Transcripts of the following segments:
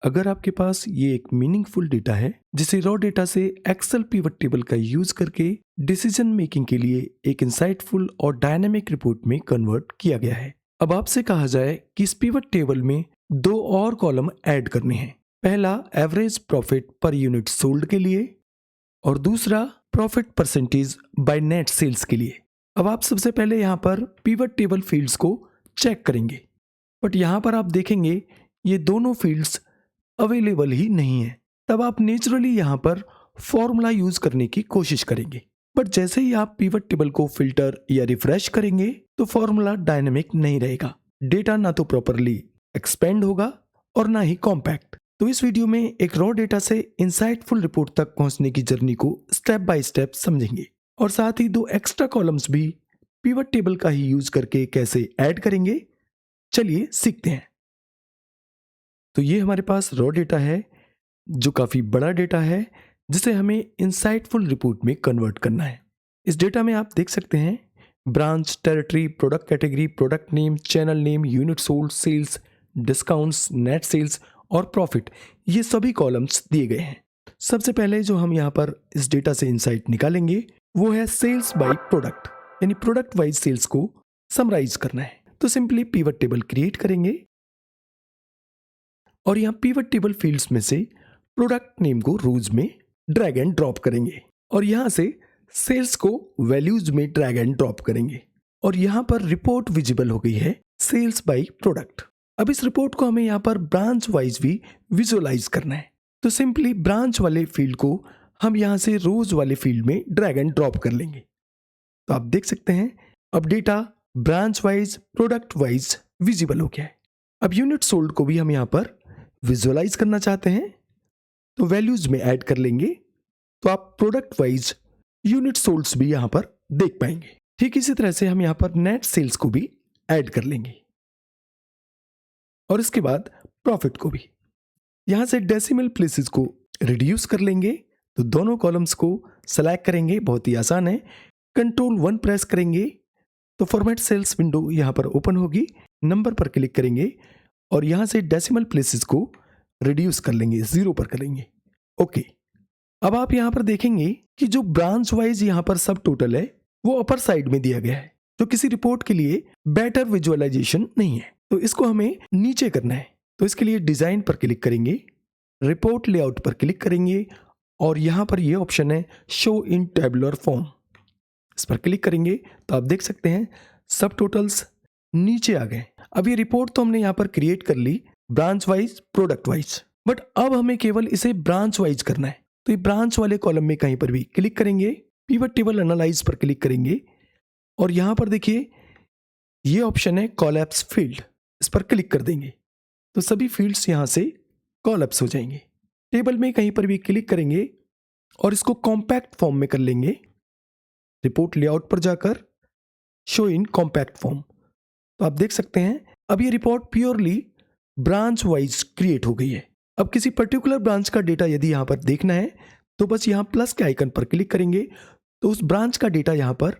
अगर आपके पास ये एक मीनिंगफुल डेटा है जिसे रॉ डेटा से एक्सेल पिवट टेबल का यूज करके डिसीजन मेकिंग के लिए एक इंसाइटफुल और डायनामिक रिपोर्ट में कन्वर्ट किया गया है। अब आपसे कहा जाए कि इस पिवट टेबल में दो और कॉलम ऐड करने हैं। पहला average profit per unit sold के लिए और दूसरा profit percentage by net sales के लिए। अब आप सबसे पहले यहाँ पर पिवट टेबल फील्ड्स को चेक करेंगे, बट यहाँ पर आप देखेंगे ये दोनों फील्ड्स अवेलेबल ही नहीं है। तब आप नेचुरली यहाँ पर फॉर्मूला यूज करने की कोशिश करेंगे, बट जैसे ही आप पिवट टेबल को फिल्टर या रिफ्रेश करेंगे तो फॉर्मूला डायनेमिक नहीं रहेगा। डेटा ना तो प्रॉपरली एक्सपेंड होगा और ना ही कॉम्पैक्ट। तो इस वीडियो में एक रॉ डेटा से इंसाइटफुल रिपोर्ट तक पहुंचने की जर्नी को स्टेप बाय स्टेप समझेंगे और साथ ही दो एक्स्ट्रा कॉलम्स भी पिवट टेबल का ही यूज करके कैसे ऐड करेंगे, चलिए सीखते हैं। तो ये हमारे पास रॉ डेटा है जो काफ़ी बड़ा डेटा है जिसे हमें इंसाइटफुल रिपोर्ट में कन्वर्ट करना है। इस डेटा में आप देख सकते हैं branch, territory, product category, product name, channel name, unit sold, sales, discounts, net sales और प्रॉफिट, ये सभी कॉलम्स दिए गए हैं। सबसे पहले जो हम यहाँ पर इस डेटा से इंसाइट निकालेंगे वो है सेल्स बाय प्रोडक्ट, यानी प्रोडक्ट वाइज सेल्स को समराइज करना है। तो सिंपली पिवट टेबल क्रिएट करेंगे और यहाँ पिवट टेबल फील्ड्स में से प्रोडक्ट नेम को रोज में ड्रैग एंड ड्रॉप करेंगे और यहाँ से सेल्स को वैल्यूज में ड्रैग एंड ड्रॉप करेंगे और यहाँ पर रिपोर्ट विजिबल हो गई है सेल्स बाय प्रोडक्ट। अब इस रिपोर्ट को हमें यहाँ पर ब्रांच वाइज भी विजुअलाइज करना है। तो सिंपली ब्रांच वाले फील्ड को हम यहाँ से रोज वाले फील्ड में ड्रैग एंड ड्रॉप कर लेंगे। तो आप देख सकते हैं अब data branch wise, product wise visible हो गया है। अब यूनिट सोल्ड को भी हम यहाँ पर विजुअलाइज करना चाहते हैं तो वैल्यूज में ऐड कर लेंगे, तो आप प्रोडक्ट वाइज यूनिट सोल्ड्स भी यहां पर देख पाएंगे। ठीक इसी तरह से हम यहां पर नेट सेल्स को भी ऐड कर लेंगे और इसके बाद प्रॉफिट को भी। यहां से डेसिमल प्लेसेस को रिड्यूस कर लेंगे, तो दोनों कॉलम्स को सेलेक्ट करेंगे, बहुत ही आसान है। Ctrl+1 प्रेस करेंगे तो फॉर्मेट सेल्स विंडो यहां पर ओपन होगी। नंबर पर क्लिक करेंगे और यहां से डेसिमल प्लेसेस को रिड्यूस कर लेंगे, 0 पर करेंगे। ओके, अब आप यहां पर देखेंगे कि जो ब्रांच वाइज यहां पर सब टोटल है वो अपर साइड में दिया गया है, जो किसी रिपोर्ट के लिए बेटर विजुअलाइजेशन नहीं है। तो इसको हमें नीचे करना है। तो इसके लिए डिजाइन पर क्लिक करेंगे, रिपोर्ट लेआउट पर क्लिक करेंगे और यहां पर ये ऑप्शन है शो इन टेबुलर फॉर्म, इस पर क्लिक करेंगे तो आप देख सकते हैं सब टोटल्स नीचे आ गए। अब ये रिपोर्ट तो हमने यहाँ पर क्रिएट कर ली branch wise, product wise, but अब हमें केवल इसे ब्रांच वाइज करना है। तो ये ब्रांच वाले कॉलम में कहीं पर भी क्लिक करेंगे, पिवट टेबल एनालाइज पर क्लिक करेंगे और यहाँ पर देखिए ये ऑप्शन है कोलैप्स फील्ड, इस पर क्लिक कर देंगे तो सभी फील्ड्स यहाँ से कोलैप्स हो जाएंगे। टेबल में कहीं पर भी क्लिक करेंगे और इसको कॉम्पैक्ट फॉर्म में कर लेंगे। रिपोर्ट लेआउट पर जाकर शो इन कॉम्पैक्ट फॉर्म, तो आप देख सकते हैं अब ये report purely branch wise create हो गई है। अब किसी पर्टिकुलर ब्रांच का डेटा यदि यहाँ पर देखना है तो बस यहाँ प्लस के आइकन पर क्लिक करेंगे तो उस ब्रांच का डेटा यहाँ पर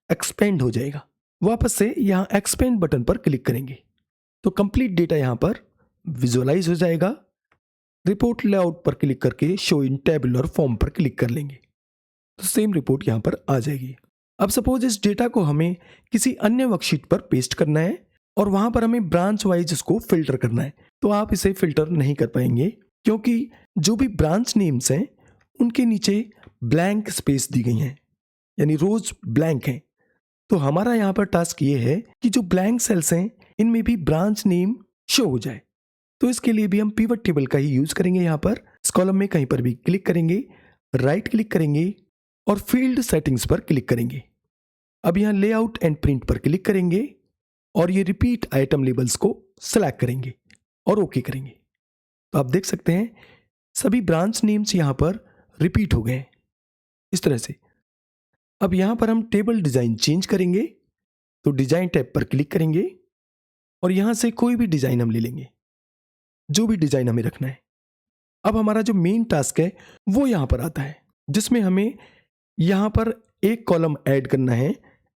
एक्सपेंड हो जाएगा। वापस से यहाँ एक्सपेंड बटन पर क्लिक करेंगे तो कंप्लीट डेटा यहाँ पर विजुअलाइज हो जाएगा। रिपोर्ट लेआउट पर क्लिक करके शो इन टेबुलर फॉर्म पर क्लिक कर लेंगे तो सेम रिपोर्ट यहाँ पर आ जाएगी। अब सपोज इस डेटा को हमें किसी अन्य वर्कशीट पर पेस्ट करना है और वहां पर हमें ब्रांच वाइज इसको फिल्टर करना है, तो आप इसे फिल्टर नहीं कर पाएंगे क्योंकि जो भी ब्रांच नेम्स हैं उनके नीचे ब्लैंक स्पेस दी गई हैं, यानी रोज ब्लैंक हैं। तो हमारा यहाँ पर टास्क ये है कि जो ब्लैंक सेल्स हैं इनमें भी ब्रांच नेम शो हो जाए। तो इसके लिए भी हम पिवट टेबल का ही यूज करेंगे। यहाँ पर इस कॉलम में कहीं पर भी क्लिक करेंगे, राइट क्लिक करेंगे और फील्ड सेटिंग्स पर क्लिक करेंगे। अब यहाँ लेआउट एंड प्रिंट पर क्लिक करेंगे और ये रिपीट आइटम लेबल्स को सेलेक्ट करेंगे और ओके करेंगे। तो आप देख सकते हैं सभी ब्रांच नेम्स यहाँ पर रिपीट हो गए हैं इस तरह से। अब यहाँ पर हम टेबल डिजाइन चेंज करेंगे, तो डिजाइन टैब पर क्लिक करेंगे और यहाँ से कोई भी डिजाइन हम ले लेंगे, जो भी डिजाइन हमें रखना है। अब हमारा जो मेन टास्क है वो यहाँ पर आता है, जिसमें हमें यहाँ पर एक कॉलम ऐड करना है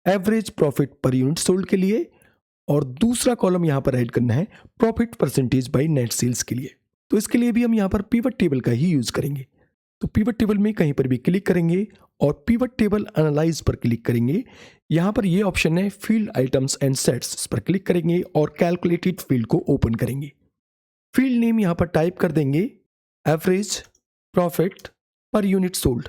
average profit per unit sold के लिए और दूसरा कॉलम यहाँ पर ऐड करना है profit percentage by net sales के लिए। तो इसके लिए भी हम यहाँ पर पिवट टेबल का ही यूज करेंगे। तो पिवट टेबल में कहीं पर भी क्लिक करेंगे और पिवट टेबल एनालाइज पर क्लिक करेंगे। यहाँ पर ये ऑप्शन है फील्ड आइटम्स एंड सेट्स, इस पर क्लिक करेंगे और कैलकुलेटेड फील्ड को ओपन करेंगे। फील्ड नेम यहाँ पर टाइप कर देंगे average profit per unit sold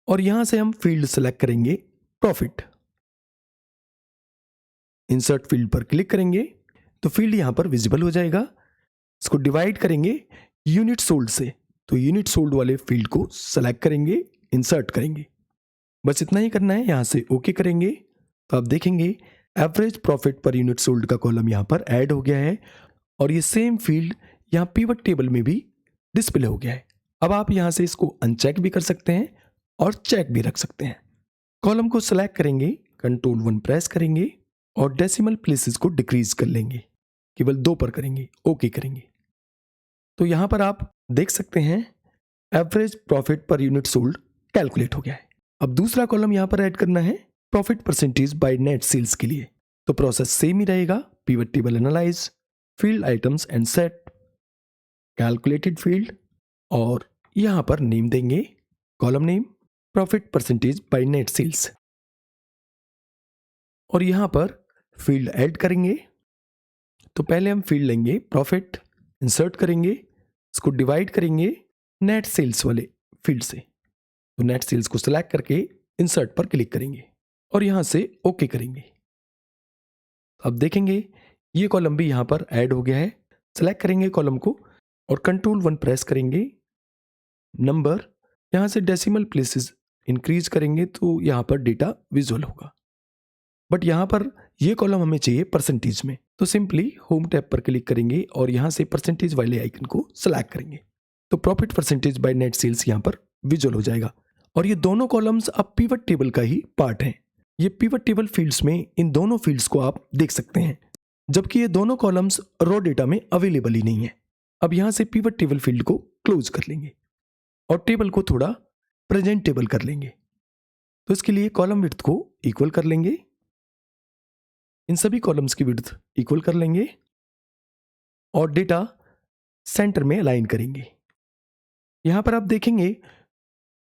और यहां से हम फील्ड सेलेक्ट करेंगे प्रॉफिट। इंसर्ट फील्ड पर क्लिक करेंगे तो फील्ड यहां पर विजिबल हो जाएगा। इसको डिवाइड करेंगे यूनिट सोल्ड से, तो यूनिट सोल्ड वाले फील्ड को सेलेक्ट करेंगे, इंसर्ट करेंगे। बस इतना ही करना है, यहां से ओके करेंगे तो आप देखेंगे average profit per unit sold का कॉलम यहां पर ऐड हो गया है और ये सेम फील्ड यहां पिवट टेबल में भी डिस्प्ले हो गया है। अब आप यहां से इसको अनचेक भी कर सकते हैं और चेक भी रख सकते हैं। कॉलम को सेलेक्ट करेंगे, कंट्रोल 1 प्रेस करेंगे और डेसिमल प्लेसेस को डिक्रीज कर लेंगे, केवल 2 पर करेंगे, ओके करेंगे। तो यहां पर आप देख सकते हैं average profit per unit sold calculate हो गया है। अब दूसरा कॉलम यहां पर ऐड करना है profit percentage by net sales के लिए। तो प्रोसेस सेम ही रहेगा, pivot table analyse, field items and set, calculated field और यहां पर नेम देंगे column name profit percentage by net sales और यहां पर फील्ड ऐड करेंगे। तो पहले हम फील्ड लेंगे प्रॉफिट, इंसर्ट करेंगे, इसको डिवाइड करेंगे नेट सेल्स वाले फील्ड से। तो नेट सेल्स को सिलेक्ट करके इंसर्ट पर क्लिक करेंगे और यहां से ओके करेंगे। अब देखेंगे ये कॉलम भी यहां पर ऐड हो गया है। सेलेक्ट करेंगे कॉलम को और कंट्रोल 1 प्रेस करेंगे, नंबर यहां से डेसिमल प्लेसेस इंक्रीज करेंगे तो यहां पर डेटा विजुअल होगा। बट यहां पर ये कॉलम हमें चाहिए परसेंटेज में, तो सिंपली होम टैब पर क्लिक करेंगे और यहां से परसेंटेज वाले आइकन को सिलेक्ट करेंगे। तो profit percentage by net sales यहां पर विजुअल हो जाएगा और ये दोनों कॉलम्स अब पिवट टेबल का ही पार्ट हैं। ये पिवट टेबल फील्ड्स में इन दोनों फील्ड्स को आप देख सकते हैं, जबकि ये दोनों कॉलम्स रॉ डेटा में अवेलेबल ही नहीं है। अब यहां से पिवट टेबल फील्ड को क्लोज कर लेंगे और टेबल को थोड़ा प्रेजेंटेबल कर लेंगे। तो इसके लिए कॉलम विड्थ को इक्वल कर लेंगे, इन सभी कॉलम्स की विड्थ इक्वल कर लेंगे और डेटा सेंटर में अलाइन करेंगे। यहां पर आप देखेंगे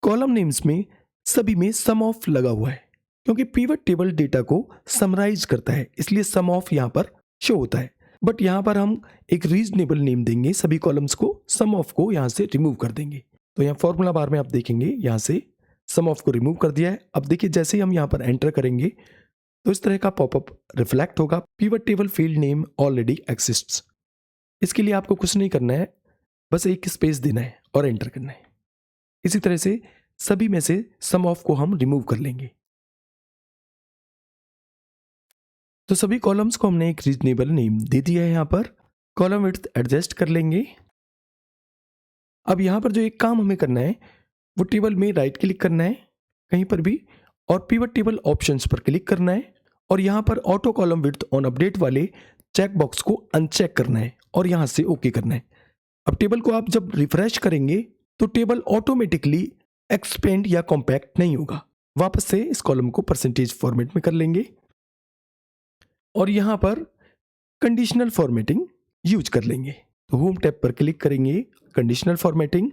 कॉलम नेम्स में सभी में सम ऑफ लगा हुआ है, क्योंकि पिवट टेबल डेटा को समराइज करता है, इसलिए सम ऑफ यहां पर शो होता है। बट यहां पर हम एक रीजनेबल नेम देंगे सभी कॉलम्स को, सम ऑफ को यहां से रिमूव कर देंगे। तो यहाँ फॉर्मूला बार में आप देखेंगे यहां से सम ऑफ को रिमूव कर दिया है। अब देखिए जैसे ही हम यहां पर एंटर करेंगे तो इस तरह का पॉपअप रिफ्लेक्ट होगा, pivot table field name already exists. इसके लिए आपको कुछ नहीं करना है, बस एक स्पेस देना है और एंटर करना है। इसी तरह से सभी में से सम ऑफ को हम रिमूव कर लेंगे। तो सभी कॉलम्स को हमने एक रीजनेबल नेम दे दिया है। यहां पर कॉलम विड्थ एडजस्ट कर लेंगे। अब यहां पर जो एक काम हमें करना है वो टेबल में राइट क्लिक करना है कहीं पर भी और पिवट टेबल ऑप्शंस पर क्लिक करना है और यहां पर auto column width on update वाले चेक बॉक्स को अनचेक करना है और यहां से ओके करना है। अब टेबल को आप जब रिफ्रेश करेंगे तो टेबल ऑटोमेटिकली एक्सपेंड या कॉम्पैक्ट नहीं होगा। वापस से इस कॉलम को परसेंटेज फॉर्मेट में कर लेंगे और यहां पर कंडीशनल फॉर्मेटिंग यूज कर लेंगे। तो होम टैब पर क्लिक करेंगे, कंडीशनल फॉर्मेटिंग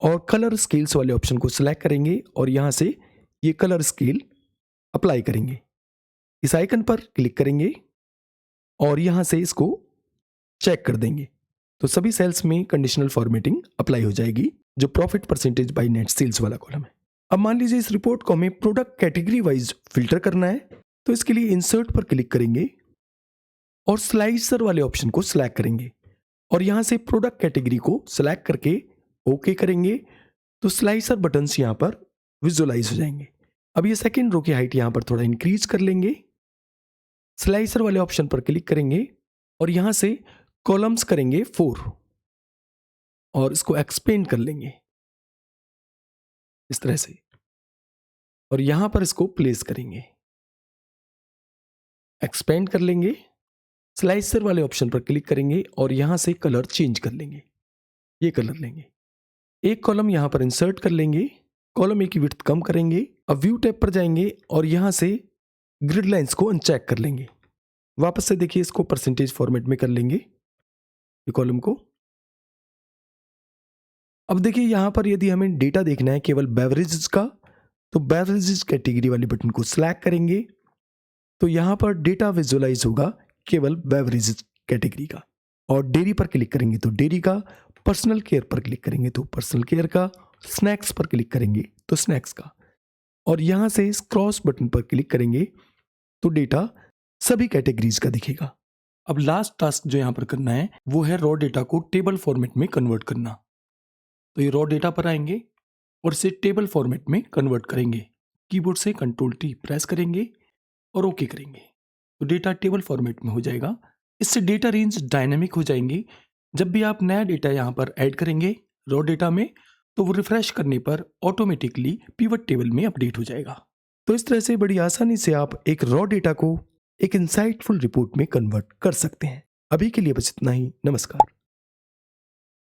और कलर स्केल्स वाले ऑप्शन को सिलेक्ट करेंगे और यहां से ये कलर स्केल अप्लाई करेंगे। इस आइकन पर क्लिक करेंगे और यहां से इसको चेक कर देंगे तो सभी सेल्स में कंडीशनल फॉर्मेटिंग अप्लाई हो जाएगी, जो profit percentage by net sales वाला कॉलम है। अब मान लीजिए इस रिपोर्ट को हमें प्रोडक्ट कैटेगरी वाइज फिल्टर करना है, तो इसके लिए इंसर्ट पर क्लिक करेंगे और स्लाइसर वाले ऑप्शन को सिलेक्ट करेंगे और यहां से प्रोडक्ट कैटेगरी को सिलेक्ट करके ओके करेंगे तो स्लाइसर बटन्स यहां पर विजुअलाइज हो जाएंगे। अब ये सेकेंड रो की हाइट यहां पर थोड़ा इंक्रीज कर लेंगे, स्लाइसर वाले ऑप्शन पर क्लिक करेंगे और यहां से कॉलम्स करेंगे 4 और इसको एक्सपेंड कर लेंगे इस तरह से और यहां पर इसको प्लेस करेंगे, एक्सपेंड कर लेंगे, स्लाइसर वाले ऑप्शन पर क्लिक करेंगे और यहां से कलर चेंज कर लेंगे, ये कलर लेंगे। एक कॉलम यहां पर इंसर्ट कर लेंगे, कॉलम ए की विड्थ कम करेंगे। अब व्यू टैब पर जाएंगे और यहां से ग्रिड लाइंस को अनचेक कर लेंगे। वापस से देखिए इसको परसेंटेज फॉर्मेट में कर लेंगे ये कॉलम को। अब देखिए यहाँ पर यदि हमें डेटा देखना है केवल बेवरेजेस का, तो बेवरेजेस कैटेगरी वाले बटन को सिलेक्ट करेंगे तो यहाँ पर डेटा विजुअलाइज होगा केवल बेवरेजेस कैटेगरी का। और डेयरी पर क्लिक करेंगे तो डेयरी का, पर्सनल केयर पर क्लिक करेंगे तो पर्सनल केयर का, स्नैक्स पर क्लिक करेंगे तो स्नैक्स का। और यहाँ से इस क्रॉस बटन पर क्लिक करेंगे तो डेटा सभी कैटेगरीज का दिखेगा। अब लास्ट टास्क जो यहाँ पर करना है वो है रॉ डेटा को टेबल फॉर्मेट में कन्वर्ट करना। तो ये रॉ डेटा पर आएंगे और इसे टेबल फॉर्मेट में कन्वर्ट करेंगे। कीबोर्ड से Ctrl+T प्रेस करेंगे और ओके करेंगे तो डेटा टेबल फॉर्मेट में हो जाएगा। इससे डेटा रेंज डायनेमिक हो जाएंगी। जब भी आप नया डेटा यहाँ पर ऐड करेंगे रॉ डेटा में तो वो रिफ्रेश करने पर ऑटोमेटिकली पिवट टेबल में अपडेट हो जाएगा। तो इस तरह से बड़ी आसानी से आप एक रॉ डेटा को एक इंसाइटफुल रिपोर्ट में कन्वर्ट कर सकते हैं। अभी के लिए बस इतना ही। नमस्कार।